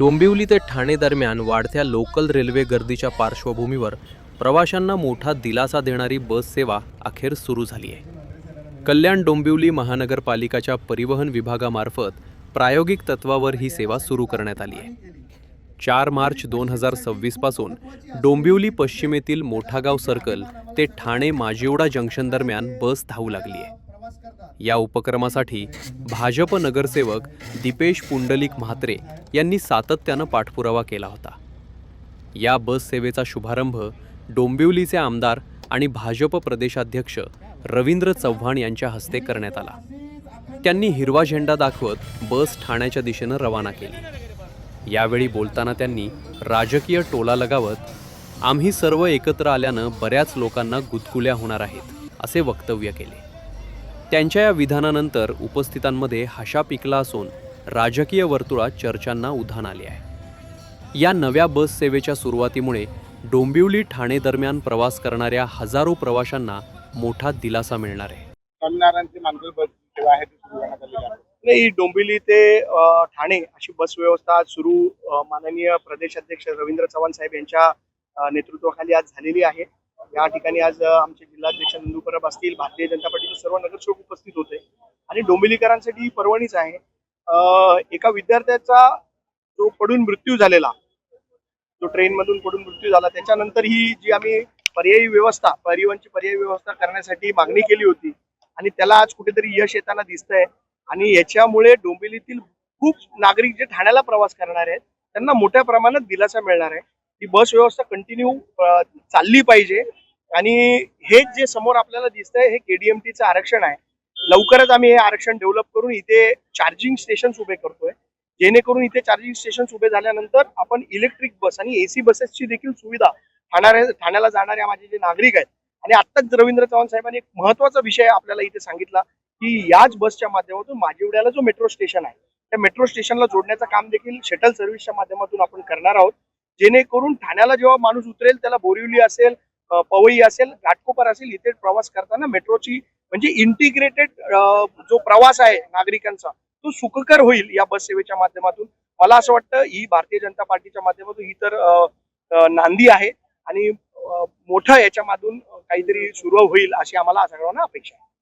डोंबिवली ते ठाणे दरम्यान वाढत्या लोकल रेल्वे गर्दीच्या पार्श्वभूमीवर प्रवाशांना मोठा दिलासा देणारी बस सेवा अखेर सुरू झाली आहे। कल्याण डोंबिवली महानगरपालिकाच्या परिवहन विभागामार्फत प्रायोगिक तत्वावर ही सेवा सुरू करण्यात आली आहे। 4 मार्च 2026 पासून डोंबिवली पश्चिमेतील मोठागाव सर्कल ते ठाणे माजिवडा जंक्शन दरम्यान बस धावू लागली आहे। या उपक्रमासाठी भाजप नगरसेवक दीपेश पुंडलिक म्हात्रे यांनी सातत्यानं पाठपुरावा केला होता। या बस सेवेचा शुभारंभ डोंबिवलीचे आमदार आणि भाजप प्रदेशाध्यक्ष रवींद्र चव्हाण यांच्या हस्ते करण्यात आला। त्यांनी हिरवा झेंडा दाखवत बस ठाण्याच्या दिशेनं रवाना केली। यावेळी बोलताना त्यांनी राजकीय टोला लगावत आम्ही सर्व एकत्र आल्यानं बऱ्याच लोकांना गुदगुल्या होणार आहेत असे वक्तव्य केले। त्यांच्या या विधानानंतर उपस्थितांमध्ये हशा पिकला असून राजकीय वर्तुळात चर्चांना उधाण आले आहे। या नव्या बस सेवेच्या सुरुवातीमुळे डोंबिवली ठाणे दरम्यान प्रवास करणाऱ्या हजारो प्रवाशांना मोठा दिलासा मिळणार आहे। नाही, डोंबिवली ते ठाणे अशी बस व्यवस्था सुरू माननीय प्रदेशाध्यक्ष रवींद्र चव्हाण साहेब यांच्या नेतृत्वाखाली आज झालेली आहे। या ठिकाणी आज आमचे जिल्हाध्यक्ष नंदू परब असतील, भारतीय जनता पार्टीचे सर्व नगरसेवक उपस्थित होते आणि डोंबिवलीकरांसाठी ही पर्वणीच आहे। एका विद्यार्थ्याचा जो पडून मृत्यू झालेला, जो ट्रेन मधून पडून मृत्यू झाला, त्याच्यानंतर ही जी आम्ही पर्यायी व्यवस्था, परिवहनची पर्यायी व्यवस्था करण्यासाठी मागणी केली होती आणि त्याला आज कुठेतरी यश येताना दिसतंय आणि याच्यामुळे डोंबिवलीतील खूप नागरिक जे ठाण्याला प्रवास करणार आहेत त्यांना मोठ्या प्रमाणात दिलासा मिळणार आहे। ही बस व्यवस्था कंटिन्यू चालली पाहिजे आणि हे जे समोर आपल्याला दिसतंय हे केडीएमटीचं आरक्षण आहे। लवकरच आम्ही हे आरक्षण डेव्हलप करून इथे चार्जिंग स्टेशन्स उभे करतोय, जेणेकरून इथे चार्जिंग स्टेशन्स उभे झाल्यानंतर आपण इलेक्ट्रिक बस आणि एसी बसेसची देखील सुविधा ठाण्याला जाणाऱ्या माझे जे नागरिक आहेत। आणि आत्ताच रवींद्र चव्हाण साहेबांनी एक महत्त्वाचा विषय आपल्याला इथे सांगितला की याच बसच्या माध्यमातून माजिवड्याला जो मेट्रो स्टेशन आहे त्या मेट्रो स्टेशनला जोडण्याचं काम देखील शटल सर्व्हिसच्या माध्यमातून आपण करणार आहोत, जेणेकरून ठाण्याला जेव्हा माणूस उतरेल त्याला बोरिवली असेल, पवई असेल, घाटकोपर असेल, इथे प्रवास करताना मेट्रोची म्हणजे इंटिग्रेटेड जो प्रवास आहे नागरिकांचा तो सुखकर होईल या बस सेवेच्या माध्यमातून। मला असं वाटतं ही भारतीय जनता पार्टीच्या माध्यमातून ही तर नांदी आहे आणि मोठं याच्यामधून काहीतरी सुरू होईल अशी आम्हाला सगळ्यांना अपेक्षा आहे।